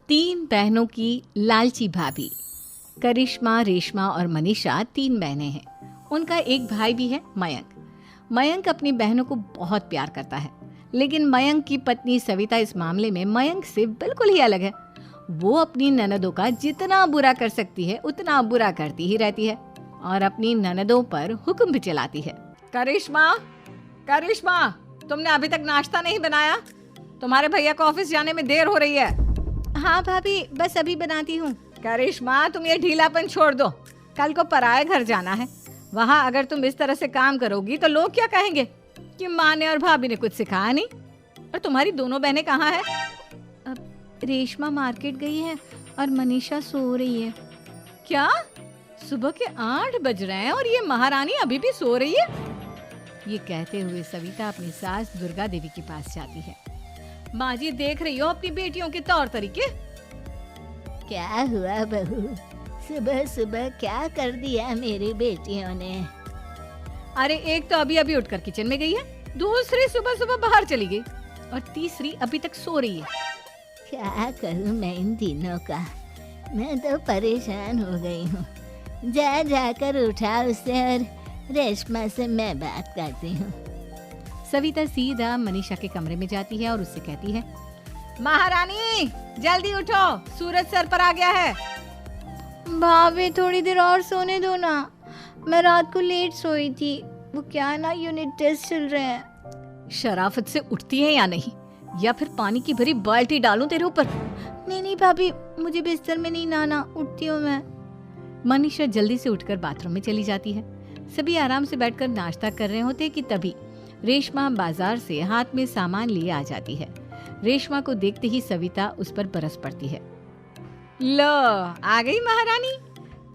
तीन बहनों की लालची भाभी। करिश्मा, रेशमा और मनीषा तीन बहनें हैं। उनका एक भाई भी है, मयंक। मयंक अपनी बहनों को बहुत प्यार करता है, लेकिन मयंक की पत्नी सविता इस मामले में मयंक से बिल्कुल ही अलग है। वो अपनी ननदों का जितना बुरा कर सकती है उतना बुरा करती ही रहती है और अपनी ननदों पर हुक्म भी चलाती है। करिश्मा, करिश्मा, तुमने अभी तक नाश्ता नहीं बनाया? तुम्हारे भैया को ऑफिस जाने में देर हो रही है। हाँ भाभी, बस अभी बनाती हूँ। करिश्मा, तुम ये ढीलापन छोड़ दो। कल को पराये घर जाना है। वहाँ अगर तुम इस तरह से काम करोगी तो लोग क्या कहेंगे कि माँ ने और भाभी ने कुछ सिखाया नहीं। और तुम्हारी दोनों बहनें कहाँ हैं? रेशमा मार्केट गई है और मनीषा सो रही है। क्या? सुबह के 8 बज रहे हैं और ये महारानी अभी भी सो रही है? ये कहते हुए सविता अपनी सास दुर्गा देवी के पास जाती है। माँ जी, देख रही हो अपनी बेटियों के तौर तरीके? क्या हुआ बहू, सुबह सुबह क्या कर दिया मेरी बेटियों ने? अरे एक तो अभी अभी उठकर किचन में गई है, दूसरी सुबह सुबह बाहर चली गई और तीसरी अभी तक सो रही है। क्या करूं मैं इन तीनों का, मैं तो परेशान हो गई हूँ। जा जाकर उठा उसे और रेशमा से मैं बात करती हूँ। सविता सीधा मनीषा के कमरे में जाती है और उससे कहती है, महारानी जल्दी उठो, सूरज सर पर आ गया है। भाभी थोड़ी देर और सोने दो ना, मैं रात को लेट सोई थी। वो क्या ना, यूनिट टेस्ट चल रहे हैं। शराफत से उठती है या नहीं, या फिर पानी की भरी बाल्टी डालूं तेरे ऊपर? नहीं भाभी, मुझे बिस्तर में नहीं नहाना, उठती हूँ मैं। मनीषा जल्दी से उठकर बाथरूम में चली जाती है। सभी आराम से बैठकर नाश्ता कर रहे होते कि तभी रेशमा बाजार से हाथ में सामान लिए आ जाती है। रेशमा को देखते ही सविता उस पर बरस पड़ती है। लो, आ गई महारानी।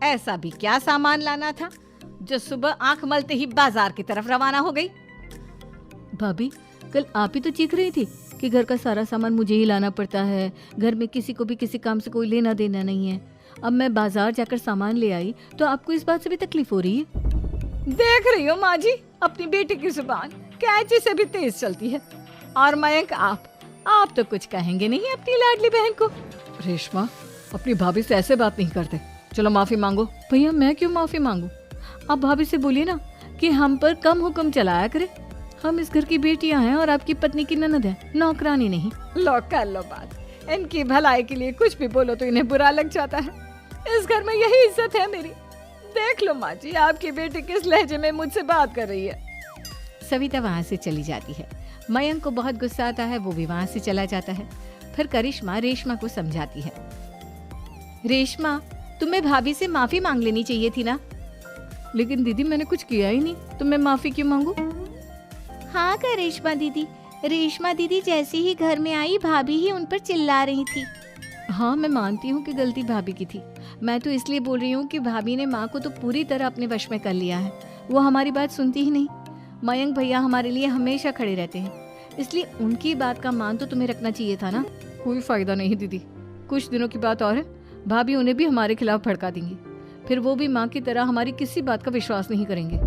ऐसा भी क्या सामान लाना था जो सुबह आंख मलते ही बाजार की तरफ रवाना हो गई? भाभी, कल आप ही तो चीख रही थी कि घर का सारा सामान मुझे ही लाना पड़ता है, घर में किसी को भी किसी काम से कोई लेना देना नहीं है। अब मैं बाजार जाकर सामान ले आई तो आपको इस बात से भी तकलीफ हो रही है? देख रही हो माँ जी, अपनी बेटी की जुबान कैंची से भी तेज चलती है। और मयंक, आप तो कुछ कहेंगे नहीं अपनी लाडली बहन को। रेशमा, अपनी भाभी से ऐसे बात नहीं करते। चलो माफी मांगो। भैया, मैं क्यों माफी मांगू? आप भाभी से बोलिए ना कि हम पर कम हुक्म चलाया करे। हम इस घर की बेटियां हैं और आपकी पत्नी की ननद है, नौकरानी नहीं। लो कर लो बात। इनकी भलाई के लिए कुछ भी बोलो तो इन्हें बुरा लग जाता है। इस घर में यही इज्जत है मेरी। देख लो माँ जी, आपकी बेटी किस लहजे में मुझसे बात कर रही है। सविता वहाँ से चली जाती है। मयंक को बहुत गुस्सा आता है, वो भी वहाँ से चला जाता है। फिर करिश्मा रेशमा को समझाती है, रेशमा, तुम्हें भाभी से माफी मांग लेनी चाहिए थी ना। लेकिन दीदी, मैंने कुछ किया ही नहीं, तो मैं माफी क्यों मांगू? हाँ करिश्मा दीदी, रेशमा दीदी जैसे ही घर में आई भाभी ही उन पर चिल्ला रही थी। हाँ, मैं मानती हूँ कि गलती भाभी की थी। मैं तो इसलिए बोल रही हूँ कि भाभी ने माँ को तो पूरी तरह अपने वश में कर लिया है। वो हमारी बात सुनती ही नहीं। मयंक भैया हमारे लिए हमेशा खड़े रहते हैं, इसलिए उनकी बात का मान तो तुम्हें रखना चाहिए था ना। कोई फायदा नहीं दीदी, कुछ दिनों की बात और है, भाभी उन्हें भी हमारे खिलाफ भड़का देंगी। फिर वो भी माँ की तरह हमारी किसी बात का विश्वास नहीं करेंगे।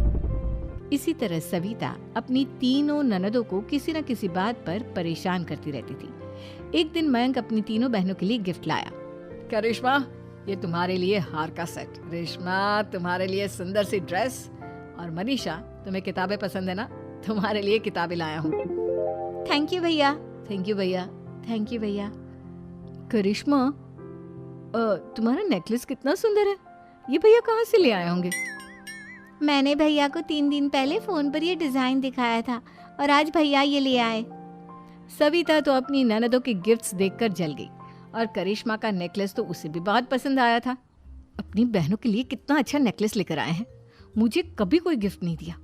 इसी तरह सविता अपनी तीनों ननदों को किसी न किसी बात पर परेशान करती रहती थी। एक दिन मयंक अपनी तीनों बहनों के लिए गिफ्ट लाया। क्या रेशमा, ये तुम्हारे लिए हार का सेट। रेशमा, तुम्हारे लिए सुंदर सी ड्रेस। और मनीषा, तुम्हें किताबें पसंद है ना, तुम्हारे लिए किताबें लाया हूँ। थैंक यू भैया। थैंक यू भैया। थैंक यू भैया। करिश्मा, तुम्हारा नेकलेस कितना सुंदर है, ये भैया कहाँ से ले आए होंगे? मैंने भैया को 3 दिन पहले फोन पर ये डिजाइन दिखाया था और आज भैया ये ले आए। सविता तो अपनी ननदों के गिफ्ट्स देखकर जल गई और करिश्मा का नेकलेस तो उसे भी बहुत पसंद आया था। अपनी बहनों के लिए कितना अच्छा नेकलेस लेकर आए हैं, मुझे कभी कोई गिफ्ट नहीं दिया।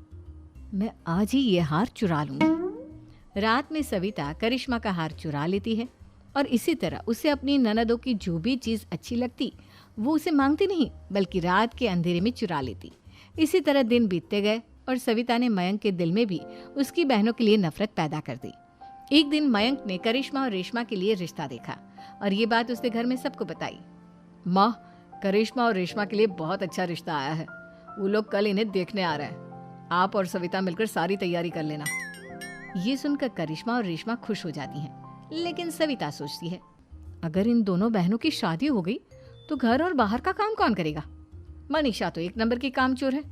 मैं आज ही ये हार चुरा लूंगी। रात में सविता करिश्मा का हार चुरा लेती है और इसी तरह उसे अपनी ननदों की जो भी चीज़ अच्छी लगती वो उसे मांगती नहीं, बल्कि रात के अंधेरे में चुरा लेती। इसी तरह दिन बीतते गए और सविता ने मयंक के दिल में भी उसकी बहनों के लिए नफरत पैदा कर दी। एक दिन मयंक ने करिश्मा और रेशमा के लिए रिश्ता देखा और ये बात उसने घर में सबको बताई। माँ, करिश्मा और रेशमा के लिए बहुत अच्छा रिश्ता आया है, वो लोग कल इन्हें देखने आ रहे हैं। आप और सविता मिलकर सारी तैयारी कर लेना। ये सुनकर करिश्मा और रेशमा खुश हो जाती हैं, लेकिन सविता सोचती है, अगर इन दोनों बहनों की शादी हो गई तो घर और बाहर का काम कौन करेगा? मनीषा तो एक नंबर की कामचोर है,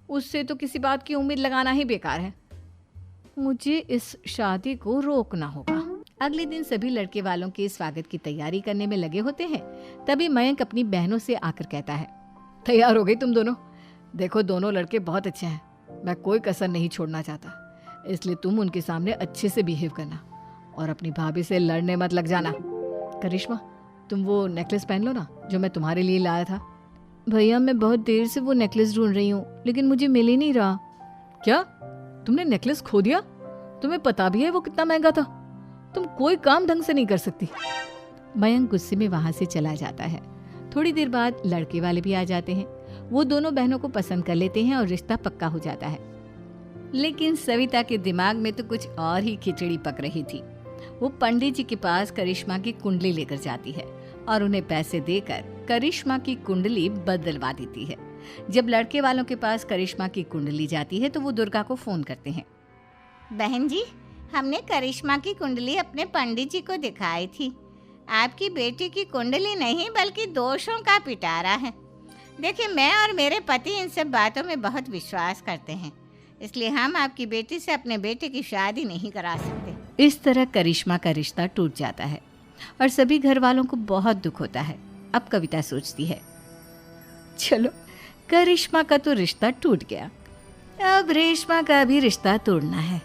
उससे तो किसी बात की उम्मीद लगाना ही बेकार है। मुझे इस शादी को रोकना होगा। अगले दिन सभी लड़के वालों के स्वागत की तैयारी करने में लगे होते हैं। तभी मयंक अपनी बहनों से आकर कहता है, तैयार हो गई तुम दोनों? देखो दोनों लड़के बहुत अच्छे हैं, मैं कोई कसर नहीं छोड़ना चाहता, इसलिए तुम उनके सामने अच्छे से बिहेव करना और अपनी भाभी से लड़ने मत लग जाना। करिश्मा, तुम वो नेकलेस पहन लो ना जो मैं तुम्हारे लिए लाया था। भैया मैं बहुत देर से वो नेकलेस ढूंढ रही हूँ, लेकिन मुझे मिल ही नहीं रहा। क्या तुमने नेकलेस खो दिया? तुम्हें पता भी है वो कितना महंगा था? तुम कोई काम ढंग से नहीं कर सकती। मयंक गुस्से में वहां से चला जाता है। थोड़ी देर बाद लड़के वाले भी आ जाते हैं। वो दोनों बहनों को पसंद कर लेते हैं और रिश्ता पक्का हो जाता है। लेकिन सविता के दिमाग में तो कुछ और ही खिचड़ी पक रही थी। वो पंडित जी के पास करिश्मा की कुंडली लेकर जाती है और उन्हें पैसे देकर करिश्मा की कुंडली बदलवा देती है। जब लड़के वालों के पास करिश्मा की कुंडली जाती है तो वो दुर्गा को फोन करते हैं। बहन जी, हमने करिश्मा की कुंडली अपने पंडित जी को दिखाई थी। आपकी बेटी की कुंडली नहीं बल्कि दोषों का पिटारा है। देखिए, मैं और मेरे पति इन सब बातों में बहुत विश्वास करते हैं, इसलिए हम आपकी बेटी से अपने बेटे की शादी नहीं करा सकते। इस तरह करिश्मा का रिश्ता टूट जाता है और सभी घर वालों को बहुत दुख होता है। अब कविता सोचती है, चलो करिश्मा का तो रिश्ता टूट गया, अब रेशमा का भी रिश्ता तोड़ना है।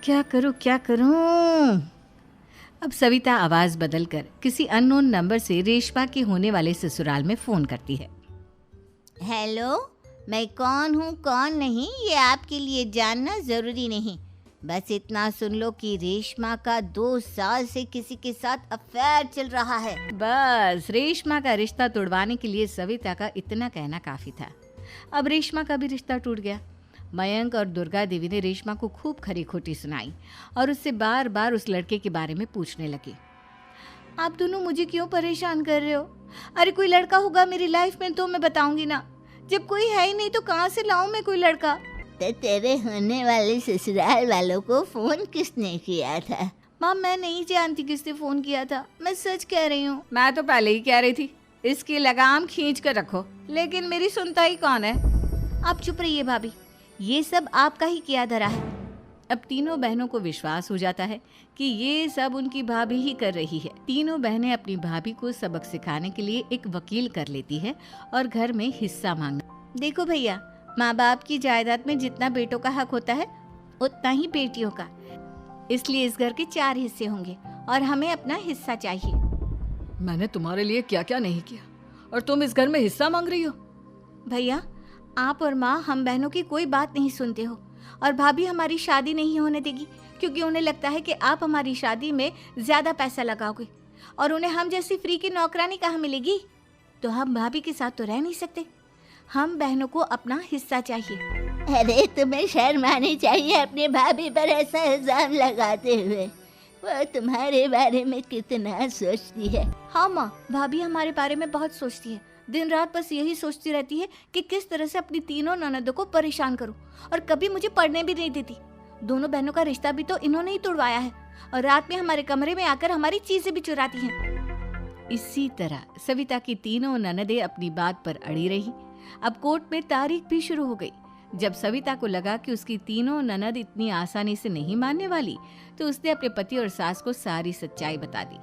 क्या करूं? अब सविता आवाज बदलकर किसी अननोन नंबर से रेशमा के होने वाले ससुराल में फोन करती है। हेलो, मैं कौन हूँ कौन नहीं ये आपके लिए जानना जरूरी नहीं। बस इतना सुन लो कि रेशमा का 2 साल से किसी के साथ अफेयर चल रहा है। बस रेशमा का रिश्ता तोड़वाने के लिए सविता का इतना कहना काफी था। अब रेशमा का भी रिश्ता टूट गया। मयंक और दुर्गा देवी ने रेशमा को खूब खरी खोटी सुनाई और उससे बार बार उस लड़के के बारे में पूछने लगी। आप दोनों मुझे क्यों परेशान कर रहे हो? अरे कोई लड़का होगा मेरी लाइफ में तो मैं बताऊंगी ना, जब कोई है ही नहीं तो कहाँ से लाऊं मैं कोई लड़का? तो तेरे होने वाले ससुराल वालों को फोन किसने किया था? माँ मैं नहीं जानती किसने फोन किया था, मैं सच कह रही हूँ। मैं तो पहले ही कह रही थी इसकी लगाम खींच कर रखो, लेकिन मेरी सुनता ही कौन है। आप चुप रहिए भाभी, ये सब आपका ही किया धरा है। अब तीनों बहनों को विश्वास हो जाता है कि ये सब उनकी भाभी ही कर रही है। तीनों बहनें अपनी भाभी को सबक सिखाने के लिए एक वकील कर लेती है और घर में हिस्सा मांगना। देखो भैया, माँ बाप की जायदाद में जितना बेटों का हक होता है उतना ही बेटियों का, इसलिए इस घर के 4 हिस्से होंगे और हमें अपना हिस्सा चाहिए। मैंने तुम्हारे लिए क्या क्या नहीं किया और तुम इस घर में हिस्सा मांग रही हो? भैया, आप और माँ हम बहनों की कोई बात नहीं सुनते हो और भाभी हमारी शादी नहीं होने देगी क्योंकि उन्हें लगता है कि आप हमारी शादी में ज्यादा पैसा लगाओगे और उन्हें हम जैसी फ्री की नौकरानी कहाँ मिलेगी। तो हम भाभी के साथ तो रह नहीं सकते, हम बहनों को अपना हिस्सा चाहिए। अरे तुम्हें शर्म आनी चाहिए अपनी भाभी पर ऐसा इल्जाम लगाते हुए। वो तुम्हारे बारे में कितना सोचती है। हाँ माँ, भाभी हमारे बारे में बहुत सोचती है। दिन रात बस यही सोचती रहती है कि किस तरह से अपनी तीनों ननदों को परेशान करूं और कभी मुझे पढ़ने भी नहीं देती। दोनों बहनों का रिश्ता भी तो इन्होंने ही तोड़वाया है और रात में हमारे कमरे में आकर हमारी चीजें भी चुराती हैं। इसी तरह सविता की तीनों ननदें अपनी बात पर अड़ी रही। अब कोर्ट में तारीख भी शुरू हो गई। जब सविता को लगा कि उसकी तीनों ननद इतनी आसानी से नहीं मानने वाली, तो उसने अपने पति और सास को सारी सच्चाई बता दी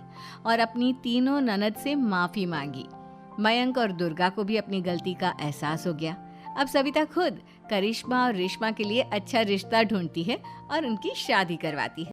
और अपनी तीनों ननद से माफी मांगी। मयंक और दुर्गा को भी अपनी गलती का एहसास हो गया। अब सविता खुद करिश्मा और रेशमा के लिए अच्छा रिश्ता ढूंढती है और उनकी शादी करवाती है।